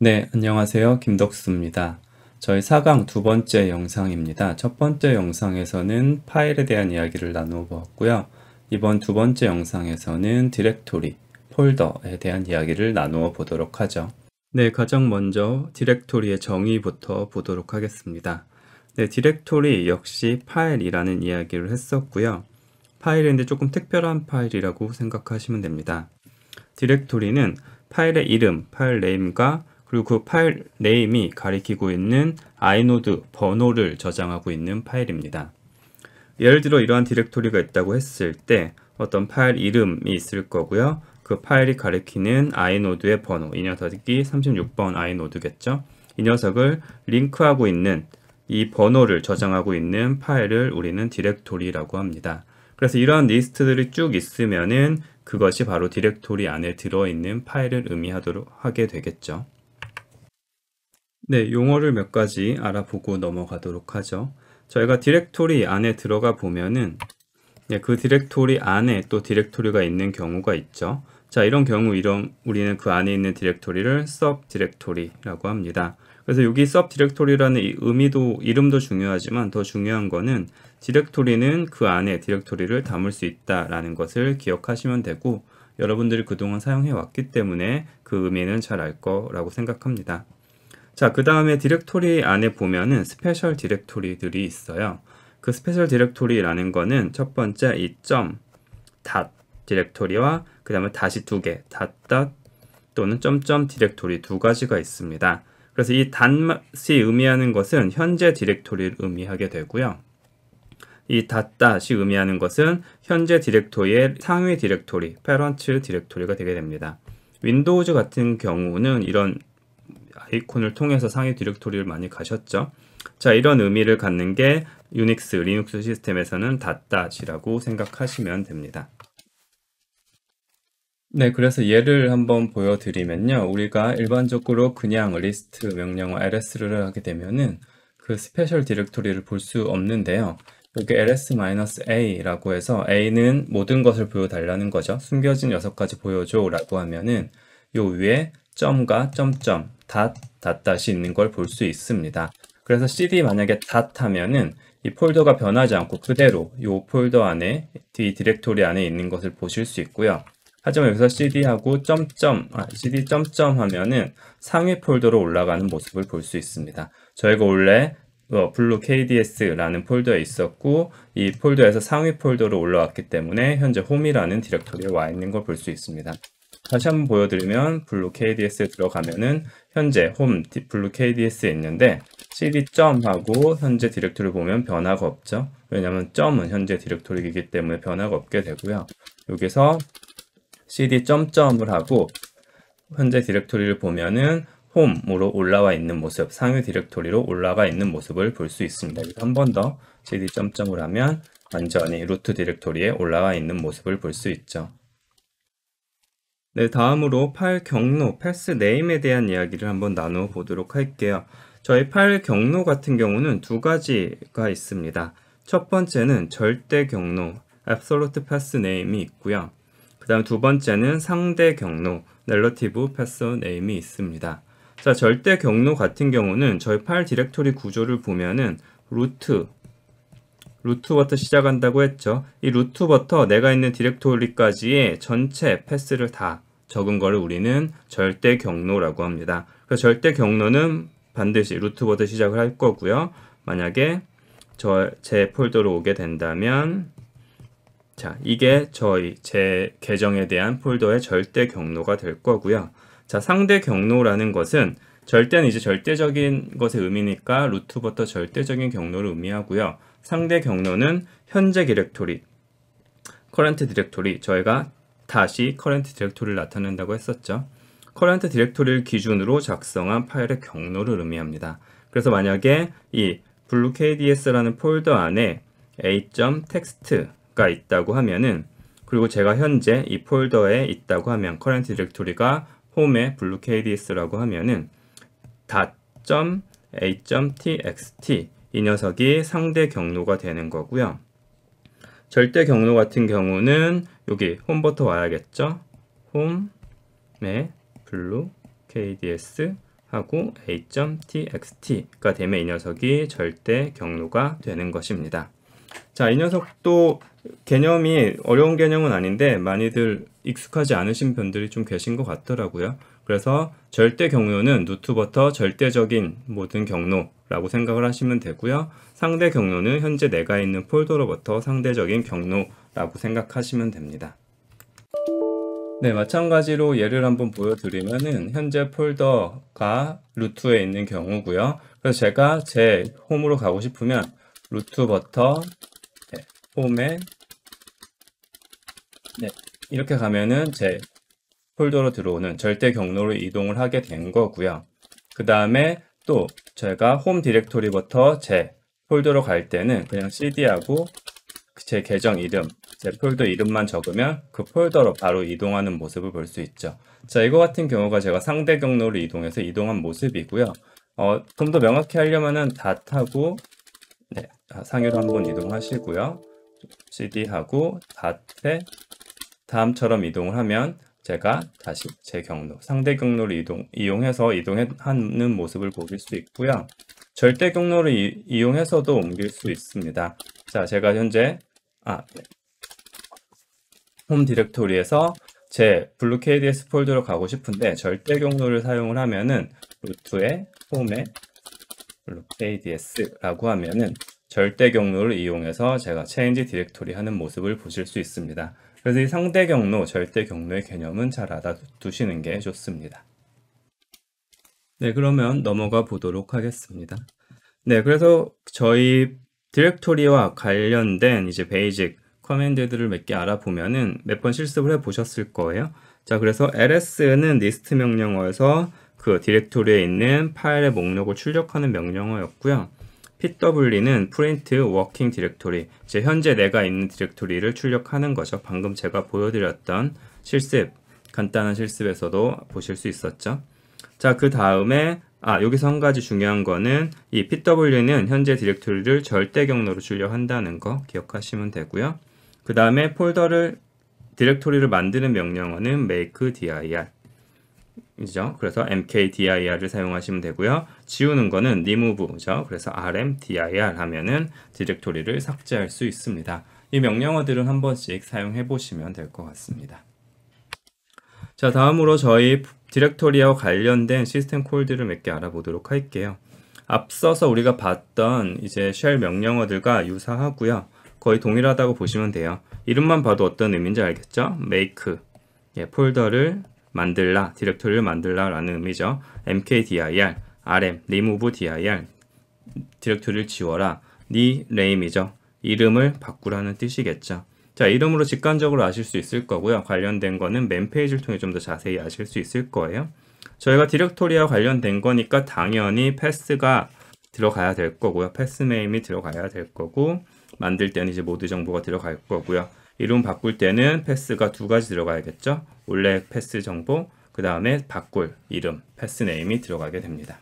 네, 안녕하세요. 김덕수입니다. 저희 4강 두 번째 영상입니다. 첫 번째 영상에서는 파일에 대한 이야기를 나누어 보았고요. 이번 두 번째 영상에서는 디렉토리, 폴더에 대한 이야기를 나누어 보도록 하죠. 네, 가장 먼저 디렉토리의 정의부터 보도록 하겠습니다. 네, 디렉토리 역시 파일이라는 이야기를 했었고요. 파일인데 조금 특별한 파일이라고 생각하시면 됩니다. 디렉토리는 파일의 이름, 파일 네임과 그리고 그 파일 네임이 가리키고 있는 아이노드 번호를 저장하고 있는 파일입니다. 예를 들어 이러한 디렉토리가 있다고 했을 때 어떤 파일 이름이 있을 거고요. 그 파일이 가리키는 아이노드의 번호, 이 녀석이 36번 아이노드겠죠. 이 녀석을 링크하고 있는 이 번호를 저장하고 있는 파일을 우리는 디렉토리라고 합니다. 그래서 이러한 리스트들이 쭉 있으면은 그것이 바로 디렉토리 안에 들어있는 파일을 의미하게 되겠죠. 네, 용어를 몇 가지 알아보고 넘어가도록 하죠. 저희가 디렉토리 안에 들어가 보면은 그 디렉토리 안에 또 디렉토리가 있는 경우가 있죠. 자, 이런 경우 우리는 그 안에 있는 디렉토리를 서브 디렉토리라고 합니다. 그래서 여기 서브 디렉토리라는 이 이름도 중요하지만 더 중요한 거는 디렉토리는 그 안에 디렉토리를 담을 수 있다라는 것을 기억하시면 되고, 여러분들이 그동안 사용해 왔기 때문에 그 의미는 잘 알 거라고 생각합니다. 자, 그 다음에 디렉토리 안에 보면은 스페셜 디렉토리들이 있어요. 그 스페셜 디렉토리라는 거는 첫 번째 이 닷 디렉토리와 그 다음에 다시 두 개, 닷 또는 점점 디렉토리 두 가지가 있습니다. 그래서 이 닷이 의미하는 것은 현재 디렉토리를 의미하게 되고요. 이 닷이 의미하는 것은 현재 디렉토리의 상위 디렉토리, 페런트 디렉토리가 되게 됩니다. 윈도우즈 같은 경우는 이런 아이콘을 통해서 상위 디렉토리를 많이 가셨죠. 자, 이런 의미를 갖는 게 유닉스, 리눅스 시스템에서는 닷이라고 생각하시면 됩니다. 네, 그래서 예를 한번 보여드리면요. 우리가 일반적으로 그냥 리스트 명령어 ls를 하게 되면은 그 스페셜 디렉토리를 볼 수 없는데요. 여기 ls-a라고 해서 a는 모든 것을 보여달라는 거죠. 숨겨진 6가지 보여줘 라고 하면은 요 위에 점과 점점, 닷이 있는 걸 볼 수 있습니다. 그래서 cd 만약에 닷하면은 이 폴더가 변하지 않고 그대로 이 폴더 안에, 이 디렉토리 안에 있는 것을 보실 수 있고요. 하지만 여기서 cd하고 cd 점점 하면은 상위 폴더로 올라가는 모습을 볼 수 있습니다. 저희가 원래 블루 KDS라는 폴더에 있었고 이 폴더에서 상위 폴더로 올라왔기 때문에 현재 홈이라는 디렉토리에 와 있는 걸 볼 수 있습니다. 다시 한번 보여드리면 블루 KDS에 들어가면은 현재 홈 블루 KDS에 있는데 cd 점하고 현재 디렉토리를 보면 변화가 없죠. 왜냐하면 점은 현재 디렉토리이기 때문에 변화가 없게 되고요. 여기서 cd 점점을 하고 현재 디렉토리를 보면은 홈으로 올라와 있는 모습, 상위 디렉토리로 올라가 있는 모습을 볼 수 있습니다. 한 번 더 cd 점점을 하면 완전히 루트 디렉토리에 올라와 있는 모습을 볼 수 있죠. 네, 다음으로 파일 경로, 패스 네임에 대한 이야기를 한번 나누어 보도록 할게요. 저희 파일 경로 같은 경우는 두 가지가 있습니다. 첫 번째는 절대 경로, absolute path name이 있고요. 그 다음 두 번째는 상대 경로, relative path name이 있습니다. 자, 절대 경로 같은 경우는 저희 파일 디렉토리 구조를 보면은 루트부터 시작한다고 했죠. 이 루트부터 내가 있는 디렉토리까지의 전체 패스를 다 적은 거를 우리는 절대 경로라고 합니다. 그래서 절대 경로는 반드시 루트부터 시작을 할 거고요. 만약에 제 폴더로 오게 된다면 자, 이게 제 계정에 대한 폴더의 절대 경로가 될 거고요. 자, 상대 경로라는 것은 절대는 이제 절대적인 것의 의미니까 루트부터 절대적인 경로를 의미하고요. 상대 경로는 현재 디렉토리, current 디렉토리, 저희가 다시 current 디렉토리를 나타낸다고 했었죠. current 디렉토리를 기준으로 작성한 파일의 경로를 의미합니다. 그래서 만약에 이 블루 KDS라는 폴더 안에 a.txt가 있다고 하면은, 그리고 제가 현재 이 폴더에 있다고 하면 current 디렉토리가 홈에 블루 KDS라고 하면은 .a.txt 이 녀석이 상대 경로가 되는 거고요. 절대 경로 같은 경우는 여기 홈부터 와야겠죠. 홈에 블루 KDS 하고 a.txt가 되면 이 녀석이 절대 경로가 되는 것입니다. 자, 이 녀석도 개념이 어려운 개념은 아닌데 많이들 익숙하지 않으신 분들이 좀 계신 것 같더라고요. 그래서 절대 경로는 루트부터 절대적인 모든 경로라고 생각을 하시면 되고요. 상대 경로는 현재 내가 있는 폴더로부터 상대적인 경로라고 생각하시면 됩니다. 네, 마찬가지로 예를 한번 보여드리면은 현재 폴더가 루트에 있는 경우고요. 그래서 제가 제 홈으로 가고 싶으면 루트부터 홈에 이렇게 가면은 제 폴더로 들어오는 절대 경로로 이동을 하게 된 거고요. 그 다음에 또 제가 홈 디렉토리부터 제 폴더로 갈 때는 그냥 cd하고 제 계정 이름, 제 폴더 이름만 적으면 그 폴더로 바로 이동하는 모습을 볼 수 있죠. 자, 이거 같은 경우가 제가 상대 경로로 이동해서 이동한 모습이고요. 좀 더 명확히 하려면은 닷하고 상위로 한번 이동하시고요. cd하고 닷에 다음처럼 이동을 하면 제가 다시 제 경로, 상대 경로를 이용해서 이동하는 모습을 보실 수 있고요. 절대 경로를 이용해서도 옮길 수 있습니다. 자, 제가 현재 홈 디렉토리에서 제 블루 KDS 폴더로 가고 싶은데 절대 경로를 사용을 하면은 루트에 홈에 블루 KDS라고 하면은 절대 경로를 이용해서 제가 체인지 디렉토리 하는 모습을 보실 수 있습니다. 그래서 이 상대 경로, 절대 경로의 개념은 잘 알아두시는 게 좋습니다. 네, 그러면 넘어가 보도록 하겠습니다. 네, 그래서 저희 디렉토리와 관련된 이제 베이직 커맨드들을 몇 개 알아보면은 몇 번 실습을 해 보셨을 거예요. 자, 그래서 ls는 리스트 명령어에서 그 디렉토리에 있는 파일의 목록을 출력하는 명령어였고요. pw는 print working directory, 이제 현재 내가 있는 디렉토리를 출력하는 거죠. 방금 제가 보여드렸던 실습, 간단한 실습에서도 보실 수 있었죠. 자, 그 다음에 여기서 한 가지 중요한 거는 이 pw는 현재 디렉토리를 절대 경로로 출력한다는 거 기억하시면 되고요. 그 다음에 디렉토리를 만드는 명령어는 makedir 이죠. 그래서 mkdir을 사용하시면 되고요. 지우는 거는 remove죠. 그래서 rmdir 하면은 디렉토리를 삭제할 수 있습니다. 이 명령어들은 한 번씩 사용해 보시면 될 것 같습니다. 자, 다음으로 저희 디렉토리와 관련된 시스템 콜들을 몇 개 알아보도록 할게요. 앞서서 우리가 봤던 이제 쉘 명령어들과 유사하고요. 거의 동일하다고 보시면 돼요. 이름만 봐도 어떤 의미인지 알겠죠? make, 폴더를 만들라, 디렉토리를 만들라 라는 의미죠. mkdir, rm, remove dir, 디렉토리를 지워라, rename이죠. 이름을 바꾸라는 뜻이겠죠. 자, 이름으로 직관적으로 아실 수 있을 거고요. 관련된 거는 맨 페이지를 통해 좀 더 자세히 아실 수 있을 거예요. 저희가 디렉토리와 관련된 거니까 당연히 패스가 들어가야 될 거고요. 패스네임이 들어가야 될 거고, 만들 때는 이제 모드 정보가 들어갈 거고요. 이름 바꿀 때는 패스가 두 가지 들어가야겠죠. 원래 패스 정보, 그 다음에 바꿀 이름, 패스네임이 들어가게 됩니다.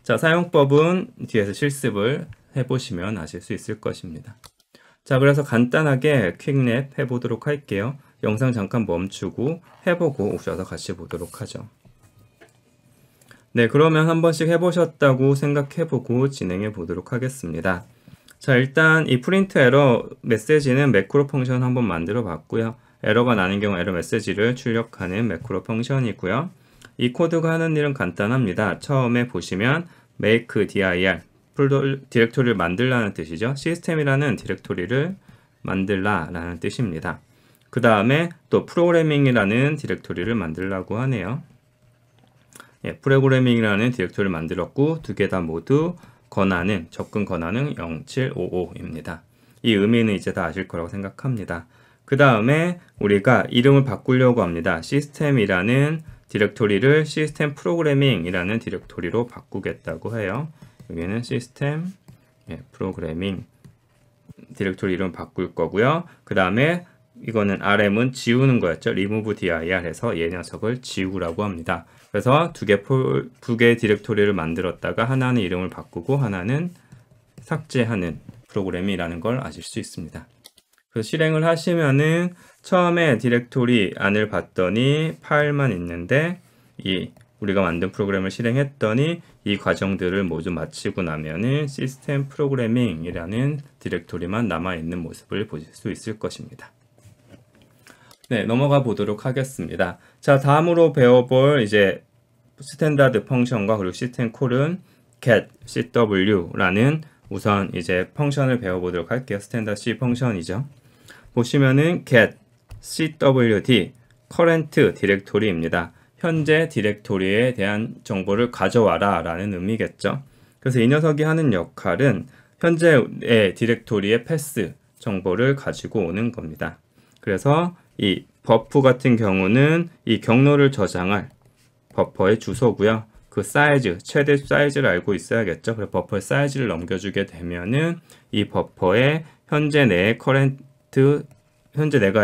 자, 사용법은 뒤에서 실습을 해보시면 아실 수 있을 것입니다. 자, 그래서 간단하게 퀵랩 해보도록 할게요. 영상 잠깐 멈추고 해보고 오셔서 같이 보도록 하죠. 네, 그러면 한 번씩 해보셨다고 생각해보고 진행해 보도록 하겠습니다. 자, 일단 이 프린트 에러 메시지는 매크로 펑션 한번 만들어 봤고요. 에러가 나는 경우 에러 메시지를 출력하는 매크로 펑션이고요. 이 코드가 하는 일은 간단합니다. 처음에 보시면 make dir, 디렉토리를 만들라는 뜻이죠. 시스템이라는 디렉토리를 만들라라는 뜻입니다. 그 다음에 또 프로그래밍이라는 디렉토리를 만들라고 하네요. 프로그래밍이라는 디렉토리를 만들었고 두 개 다 모두 권한은 접근 권한은 0755입니다. 이 의미는 이제 다 아실 거라고 생각합니다. 그 다음에 우리가 이름을 바꾸려고 합니다. 시스템이라는 디렉토리를 시스템 프로그래밍이라는 디렉토리로 바꾸겠다고 해요. 여기는 시스템 프로그래밍 디렉토리 이름 바꿀 거고요. 그 다음에 이거는 rm은 지우는 거였죠. remove dir 해서 이 녀석을 지우라고 합니다. 그래서 두 개 디렉토리를 만들었다가 하나는 이름을 바꾸고 하나는 삭제하는 프로그램이라는 걸 아실 수 있습니다. 그래서 실행을 하시면은 처음에 디렉토리 안을 봤더니 파일만 있는데 이 우리가 만든 프로그램을 실행했더니 이 과정들을 모두 마치고 나면은 시스템 프로그래밍이라는 디렉토리만 남아있는 모습을 보실 수 있을 것입니다. 네, 넘어가 보도록 하겠습니다. 자, 다음으로 배워볼 이제 스탠다드 펑션과 그리고 시스템 콜은 get, cw라는 우선 이제 펑션을 배워보도록 할게요. 스탠다드 C 펑션이죠. 보시면은 get, cwd, current 디렉토리입니다. 현재 디렉토리에 대한 정보를 가져와라 라는 의미겠죠. 그래서 이 녀석이 하는 역할은 현재의 디렉토리의 패스 정보를 가지고 오는 겁니다. 그래서 이 버프 같은 경우는 이 경로를 저장할 버퍼의 주소고요. 그 사이즈, 최대 사이즈를 알고 있어야겠죠. 그래서 버퍼의 사이즈를 넘겨주게 되면은 이 버퍼의 현재 내가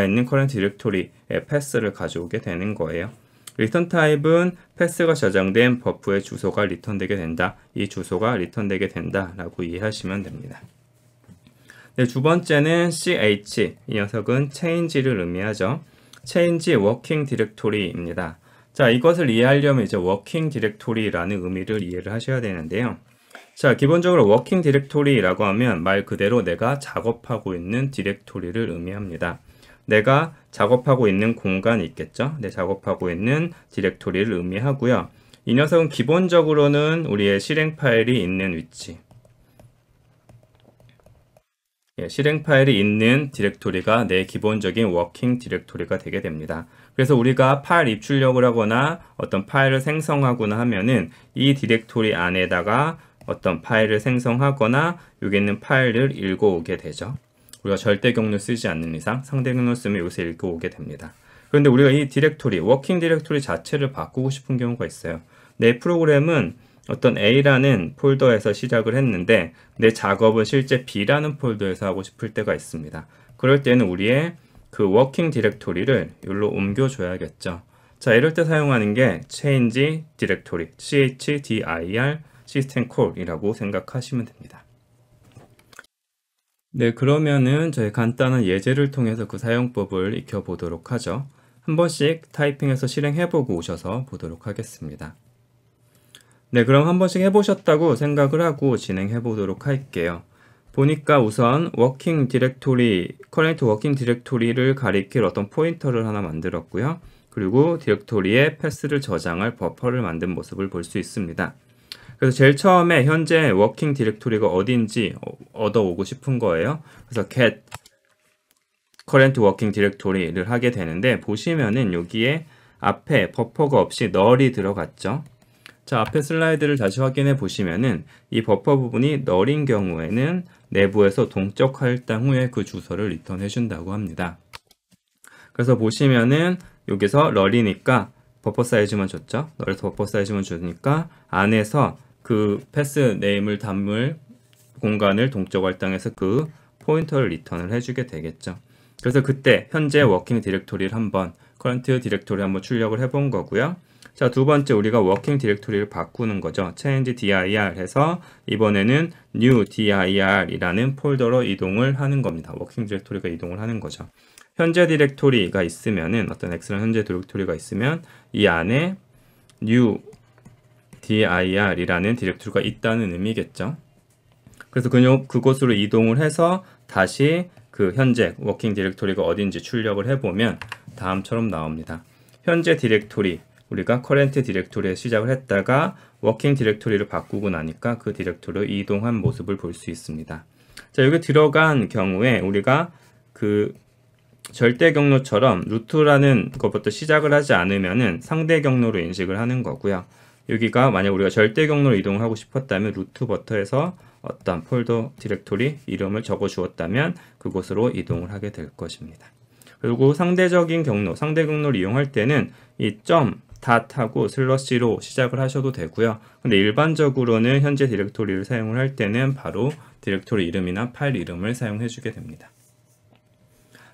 있는 커런트 디렉토리의 패스를 가져오게 되는 거예요. 리턴 타입은 패스가 저장된 버프의 주소가 리턴되게 된다. 이 주소가 리턴되게 된다 라고 이해하시면 됩니다. 네, 두 번째는 ch, 이 녀석은 change를 의미하죠. change working directory입니다. 자, 이것을 이해하려면 이제 working directory라는 의미를 이해를 하셔야 되는데요. 자, 기본적으로 working directory라고 하면 말 그대로 내가 작업하고 있는 디렉토리를 의미합니다. 내가 작업하고 있는 공간이 있겠죠. 내 작업하고 있는 디렉토리를 의미하고요. 이 녀석은 기본적으로는 우리의 실행 파일이 있는 위치, 실행 파일이 있는 디렉토리가 내 기본적인 워킹 디렉토리가 되게 됩니다. 그래서 우리가 파일 입출력을 하거나 어떤 파일을 생성하거나 하면은 이 디렉토리 안에다가 어떤 파일을 생성하거나 여기 있는 파일을 읽어오게 되죠. 우리가 절대 경로 쓰지 않는 이상 상대 경로 쓰면 여기서 읽어오게 됩니다. 그런데 우리가 이 디렉토리, 워킹 디렉토리 자체를 바꾸고 싶은 경우가 있어요. 내 프로그램은 어떤 A라는 폴더에서 시작을 했는데 내 작업을 실제 B라는 폴더에서 하고 싶을 때가 있습니다. 그럴 때는 우리의 그 워킹 디렉토리를 여기로 옮겨줘야겠죠. 자, 이럴 때 사용하는 게 change 디렉토리, cdir, 시스템 콜이라고 생각하시면 됩니다. 네, 그러면은 저희 간단한 예제를 통해서 그 사용법을 익혀보도록 하죠. 한 번씩 타이핑해서 실행해보고 오셔서 보도록 하겠습니다. 네, 그럼 한 번씩 해보셨다고 생각을 하고 진행해보도록 할게요. 보니까 우선 워킹 디렉토리, 커런트 워킹 디렉토리를 가리킬 어떤 포인터를 하나 만들었고요. 그리고 디렉토리에 패스를 저장할 버퍼를 만든 모습을 볼 수 있습니다. 그래서 제일 처음에 현재 워킹 디렉토리가 어딘지 얻어오고 싶은 거예요. 그래서 get current working directory를 하게 되는데 보시면은 여기에 앞에 버퍼가 없이 null이 들어갔죠. 자, 앞에 슬라이드를 다시 확인해 보시면은 이 버퍼 부분이 null인 경우에는 내부에서 동적 할당 후에 그 주소를 리턴해 준다고 합니다. 그래서 보시면은 여기서 null이니까 버퍼 사이즈만 줬죠. null에서 버퍼 사이즈만 주니까 안에서 그 패스 네임을 담을 공간을 동적 할당해서 그 포인터를 리턴을 해주게 되겠죠. 그래서 그때 현재 워킹 디렉토리를 한번 커런트 디렉토리 한번 출력을 해본 거고요. 자, 두 번째 우리가 워킹 디렉토리를 바꾸는 거죠. change dir 해서 이번에는 new dir 이라는 폴더로 이동을 하는 겁니다. 워킹 디렉토리가 이동을 하는 거죠. 현재 디렉토리가 있으면은 어떤 X랑 현재 디렉토리가 있으면 이 안에 new dir 이라는 디렉토리가 있다는 의미겠죠. 그래서 그곳으로 이동을 해서 다시 그 현재 워킹 디렉토리가 어딘지 출력을 해보면 다음처럼 나옵니다. 현재 디렉토리, 우리가 커런트 디렉토리에 시작을 했다가 워킹 디렉토리를 바꾸고 나니까 그 디렉토리로 이동한 모습을 볼 수 있습니다. 자, 여기 들어간 경우에 우리가 그 절대 경로처럼 루트라는 것부터 시작을 하지 않으면은 상대 경로로 인식을 하는 거고요. 여기가 만약 우리가 절대 경로로 이동을 하고 싶었다면 루트 버터에서 어떤 폴더 디렉토리 이름을 적어 주었다면 그곳으로 이동을 하게 될 것입니다. 그리고 상대적인 경로, 상대 경로를 이용할 때는 이 점, 닷하고 슬러시로 시작을 하셔도 되고요. 근데 일반적으로는 현재 디렉토리를 사용을 할 때는 바로 디렉토리 이름이나 파일 이름을 사용해 주게 됩니다.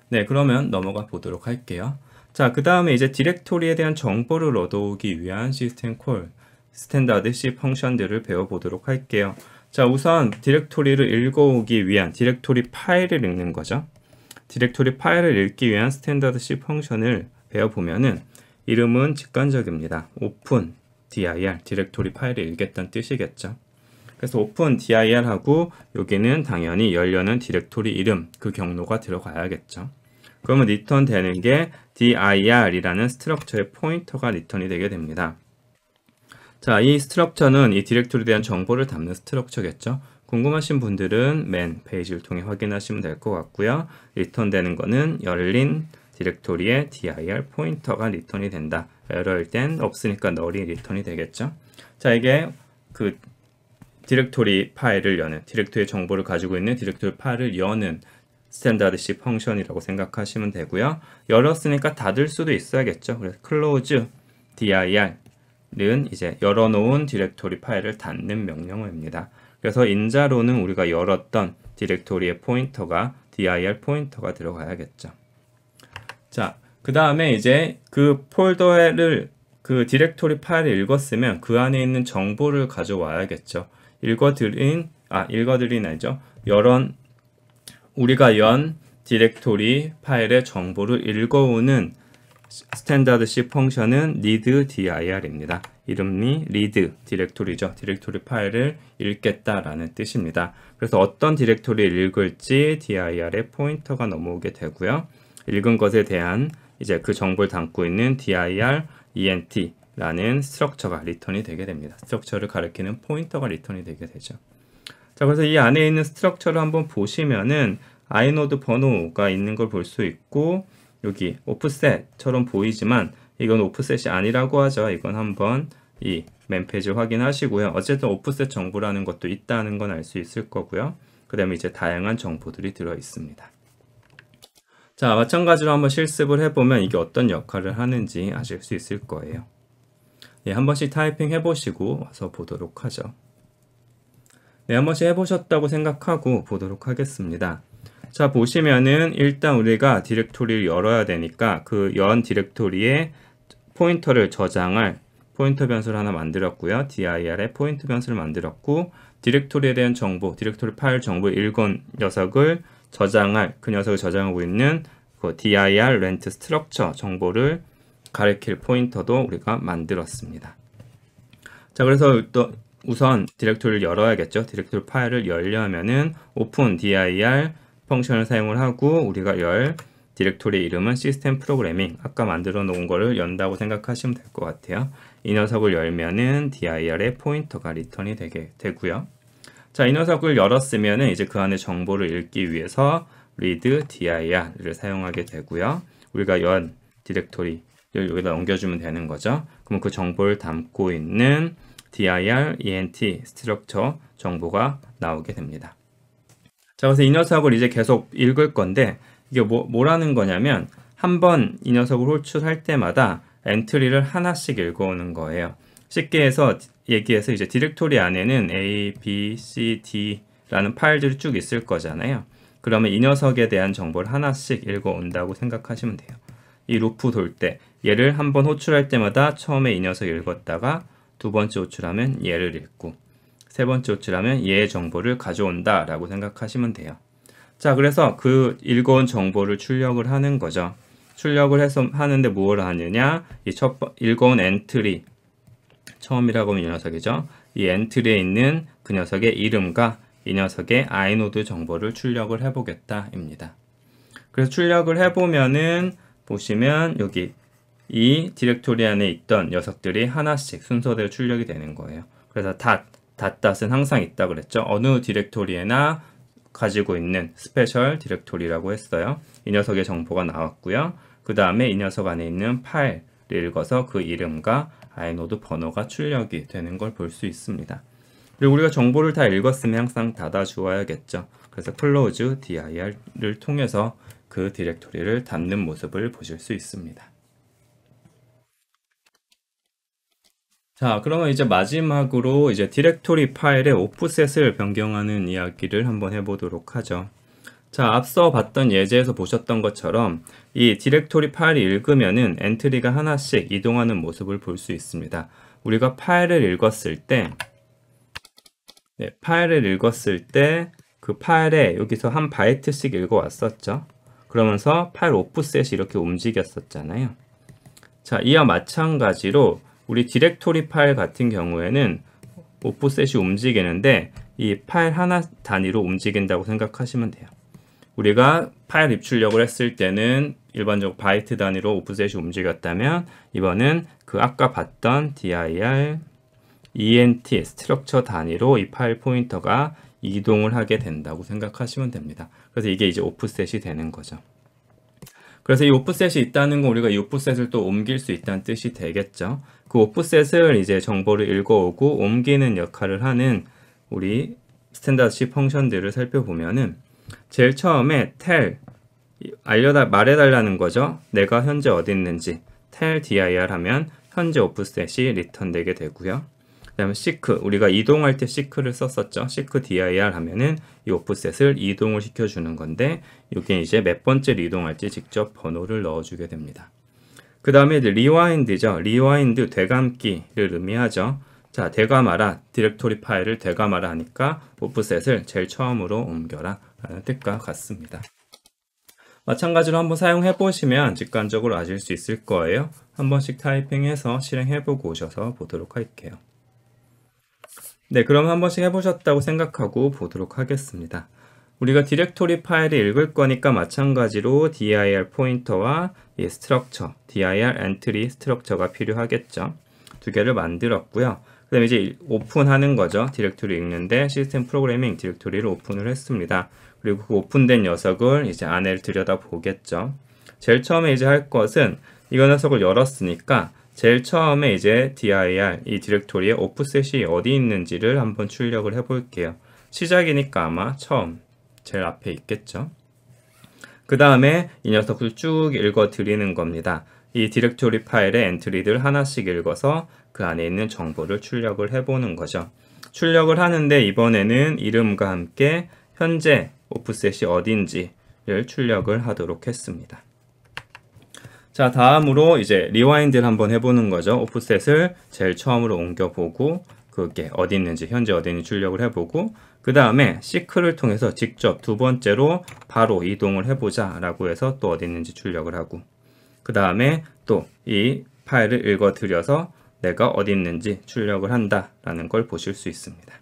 네, 그러면 넘어가 보도록 할게요. 자, 그 다음에 이제 디렉토리에 대한 정보를 얻어오기 위한 시스템 콜, 스탠다드 C 펑션들을 배워보도록 할게요. 자, 우선 디렉토리를 읽어오기 위한 디렉토리 파일을 읽는 거죠. 디렉토리 파일을 읽기 위한 스탠다드 C 펑션을 배워보면은 이름은 직관적입니다. 오픈 dir, 디렉토리 파일을 읽겠다는 뜻이겠죠. 그래서 open dir 하고 여기는 당연히 열려는 디렉토리 이름, 그 경로가 들어가야겠죠. 그러면 리턴 되는 게 dir이라는 스트럭처의 포인터가 리턴이 되게 됩니다. 자, 이 스트럭처는 이 디렉토리에 대한 정보를 담는 스트럭처겠죠. 궁금하신 분들은 맨 페이지를 통해 확인하시면 될 것 같고요. 리턴 되는 거는 열린 디렉토리에 dir 포인터가 리턴이 된다. 에러일 땐 없으니까 null이 리턴이 되겠죠. 자, 이게 그 디렉토리 파일을 여는, 디렉토리의 정보를 가지고 있는 디렉토리 파일을 여는 스탠다드 C 펑션이라고 생각하시면 되고요. 열었으니까 닫을 수도 있어야겠죠. 그래서 close dir은 이제 열어놓은 디렉토리 파일을 닫는 명령어입니다. 그래서 인자로는 우리가 열었던 디렉토리의 포인터가 dir 포인터가 들어가야겠죠. 자, 그 다음에 이제 그 폴더를 그 디렉토리 파일을 읽었으면 그 안에 있는 정보를 가져와야겠죠. 읽어드린 아니죠. 우리가 연 디렉토리 파일의 정보를 읽어오는 스탠다드 C 펑션은 readdir입니다. 이름이 read 디렉토리죠. 디렉토리 파일을 읽겠다라는 뜻입니다. 그래서 어떤 디렉토리를 읽을지 dir의 포인터가 넘어오게 되고요. 읽은 것에 대한 이제 그 정보를 담고 있는 dir ent 라는 스트럭처가 리턴이 되게 됩니다. 스트럭처를 가리키는 포인터가 리턴이 되게 되죠. 자, 그래서 이 안에 있는 스트럭처를 한번 보시면은 inode 번호가 있는 걸 볼 수 있고, 여기 offset처럼 보이지만 이건 offset이 아니라고 하죠. 이건 한번 이 맨 페이지 확인하시고요. 어쨌든 offset 정보라는 것도 있다는 건 알 수 있을 거고요. 그 다음에 이제 다양한 정보들이 들어 있습니다. 자, 마찬가지로 한번 실습을 해보면 이게 어떤 역할을 하는지 아실 수 있을 거예요. 예, 한 번씩 타이핑 해보시고 와서 보도록 하죠. 네, 한 번씩 해보셨다고 생각하고 보도록 하겠습니다. 자, 보시면은 일단 우리가 디렉토리를 열어야 되니까 그 연 디렉토리에 포인터를 저장할 포인터 변수를 하나 만들었고요. dir에 포인터 변수를 만들었고, 디렉토리에 대한 정보, 디렉토리 파일 정보 읽은 녀석을 저장할, 그 녀석을 저장하고 있는 그 dir rent structure 정보를 가리킬 포인터도 우리가 만들었습니다. 자, 그래서 또 우선 디렉토리를 열어야겠죠. 디렉토리 파일을 열려면은 open dir 펑션을 사용을 하고, 우리가 열 디렉토리 이름은 시스템 프로그래밍, 아까 만들어 놓은 거를 연다고 생각하시면 될 것 같아요. 이 녀석을 열면은 dir의 포인터가 리턴이 되게 되고요. 자, 이 녀석을 열었으면은 이제 그 안에 정보를 읽기 위해서 read dir를 사용하게 되고요. 우리가 연 디렉토리 여기다 넘겨주면 되는 거죠. 그럼 그 정보를 담고 있는 dir ent 스트럭처 정보가 나오게 됩니다. 자, 그래서 이 녀석을 이제 계속 읽을 건데, 이게 뭐라는 거냐면 한번 이 녀석을 호출할 때마다 엔트리를 하나씩 읽어오는 거예요. 쉽게 해서 얘기해서 이제 디렉토리 안에는 A, B, C, D라는 파일들이 쭉 있을 거잖아요. 그러면 이 녀석에 대한 정보를 하나씩 읽어온다고 생각하시면 돼요. 이 루프 돌 때 얘를 한번 호출할 때마다 처음에 이 녀석 읽었다가 두 번째 호출하면 얘를 읽고, 세 번째 호출하면 얘의 정보를 가져온다 라고 생각하시면 돼요. 자, 그래서 그 읽어온 정보를 출력을 하는 거죠. 출력을 해서 하는데 무엇을 하느냐, 이 읽어온 엔트리, 처음이라고 하면 이 녀석이죠. 이 엔트리에 있는 그 녀석의 이름과 이 녀석의 inode 정보를 출력을 해보겠다입니다. 그래서 출력을 해보면은 보시면 여기 이 디렉토리 안에 있던 녀석들이 하나씩 순서대로 출력이 되는 거예요. 그래서 닷은 항상 있다 그랬죠. 어느 디렉토리에나 가지고 있는 스페셜 디렉토리라고 했어요. 이 녀석의 정보가 나왔고요. 그 다음에 이 녀석 안에 있는 파일을 읽어서 그 이름과 inode 번호가 출력이 되는 걸 볼 수 있습니다. 그리고 우리가 정보를 다 읽었으면 항상 닫아 주어야겠죠. 그래서 close dir를 통해서 그 디렉토리를 닫는 모습을 보실 수 있습니다. 자, 그러면 이제 마지막으로 이제 디렉토리 파일의 오프셋을 변경하는 이야기를 한번 해보도록 하죠. 자, 앞서 봤던 예제에서 보셨던 것처럼 이 디렉토리 파일이 읽으면은 엔트리가 하나씩 이동하는 모습을 볼 수 있습니다. 우리가 파일을 읽었을 때, 그 파일에 여기서 한 바이트씩 읽어왔었죠. 그러면서 파일 오프셋이 이렇게 움직였었잖아요. 자, 이와 마찬가지로 우리 디렉토리 파일 같은 경우에는 오프셋이 움직이는데 이 파일 하나 단위로 움직인다고 생각하시면 돼요. 우리가 파일 입출력을 했을 때는 일반적으로 바이트 단위로 오프셋이 움직였다면 이번은 그 아까 봤던 dir ent 스트럭처 단위로 이 파일 포인터가 이동을 하게 된다고 생각하시면 됩니다. 그래서 이게 이제 오프셋이 되는 거죠. 그래서 이 오프셋이 있다는 건 우리가 이 오프셋을 또 옮길 수 있다는 뜻이 되겠죠. 그 오프셋을 이제 정보를 읽어오고 옮기는 역할을 하는 우리 스탠다드 C 펑션들을 살펴보면은 제일 처음에 tell 말해달라는 거죠. 내가 현재 어디 있는지 tell dir 하면 현재 오프셋이 리턴되게 되고요. 그 다음에 seek 우리가 이동할 때 seek를 썼었죠. seek dir 하면은 이 오프셋을 이동을 시켜주는 건데 이게 이제 몇 번째로 이동할지 직접 번호를 넣어주게 됩니다. 그 다음에 이제 rewind죠. rewind 되감기를 의미하죠. 자, 되감아라. 디렉토리 파일을 되감아라 하니까 오프셋을 제일 처음으로 옮겨라 라는 뜻과 같습니다. 마찬가지로 한번 사용해 보시면 직관적으로 아실 수 있을 거예요. 한 번씩 타이핑해서 실행해 보고 오셔서 보도록 할게요. 네, 그럼 한 번씩 해보셨다고 생각하고 보도록 하겠습니다. 우리가 디렉토리 파일을 읽을 거니까 마찬가지로 dir 포인터와 이 스트럭처, dir 엔트리 스트럭처가 필요하겠죠. 두 개를 만들었고요. 그 다음에 이제 오픈하는 거죠. 디렉토리 읽는데 시스템 프로그래밍 디렉토리를 오픈을 했습니다. 그리고 그 오픈된 녀석을 이제 안에를 들여다 보겠죠. 제일 처음에 이제 할 것은 이 녀석을 열었으니까 제일 처음에 이제 dir 이 디렉토리의 오프셋이 어디 있는지를 한번 출력을 해 볼게요. 시작이니까 아마 처음 제일 앞에 있겠죠. 그 다음에 이 녀석을 쭉 읽어 드리는 겁니다. 이 디렉토리 파일의 엔트리들 하나씩 읽어서 그 안에 있는 정보를 출력을 해보는 거죠. 출력을 하는데 이번에는 이름과 함께 현재 오프셋이 어딘지를 출력을 하도록 했습니다. 자, 다음으로 이제 리와인드를 한번 해보는 거죠. 오프셋을 제일 처음으로 옮겨보고 그게 어디 있는지 현재 어디 있는지 출력을 해보고 그 다음에 seek를 통해서 직접 두 번째로 바로 이동을 해보자 라고 해서 또 어디 있는지 출력을 하고 그 다음에 또 이 파일을 읽어 드려서 내가 어디 있는지 출력을 한다 라는 걸 보실 수 있습니다.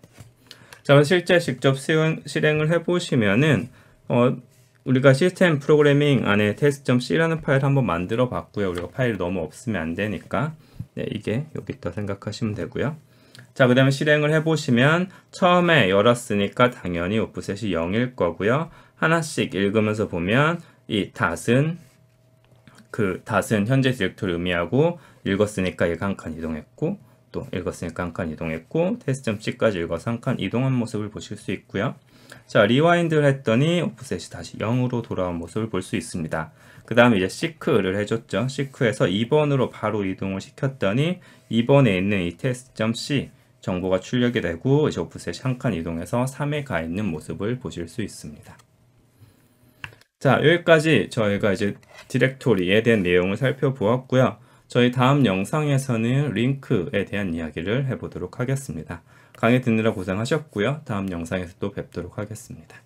자, 실제 직접 실행을 해보시면은 우리가 시스템 프로그래밍 안에 test.c라는 파일 한번 만들어 봤고요. 우리가 파일이 너무 없으면 안 되니까 네, 이게 여기 있다 생각하시면 되고요. 자, 그 다음에 실행을 해보시면 처음에 열었으니까 당연히 오프셋이 0일 거고요. 하나씩 읽으면서 보면 이 닷은 현재 디렉토리 의미하고 읽었으니까 얘가 한 칸 이동했고 또 읽었으니까 한 칸 이동했고 test.c까지 읽어서 한 칸 이동한 모습을 보실 수 있고요. 자, 리와인드를 했더니 오프셋이 다시 0으로 돌아온 모습을 볼 수 있습니다. 그 다음에 이제 seek를 해줬죠. seek에서 2번으로 바로 이동을 시켰더니 2번에 있는 이 test.c 정보가 출력이 되고 이제 오프셋이 한 칸 이동해서 3에 가 있는 모습을 보실 수 있습니다. 자, 여기까지 저희가 이제 디렉토리에 대한 내용을 살펴보았고요. 저희 다음 영상에서는 링크에 대한 이야기를 해보도록 하겠습니다. 강의 듣느라 고생하셨고요. 다음 영상에서 또 뵙도록 하겠습니다.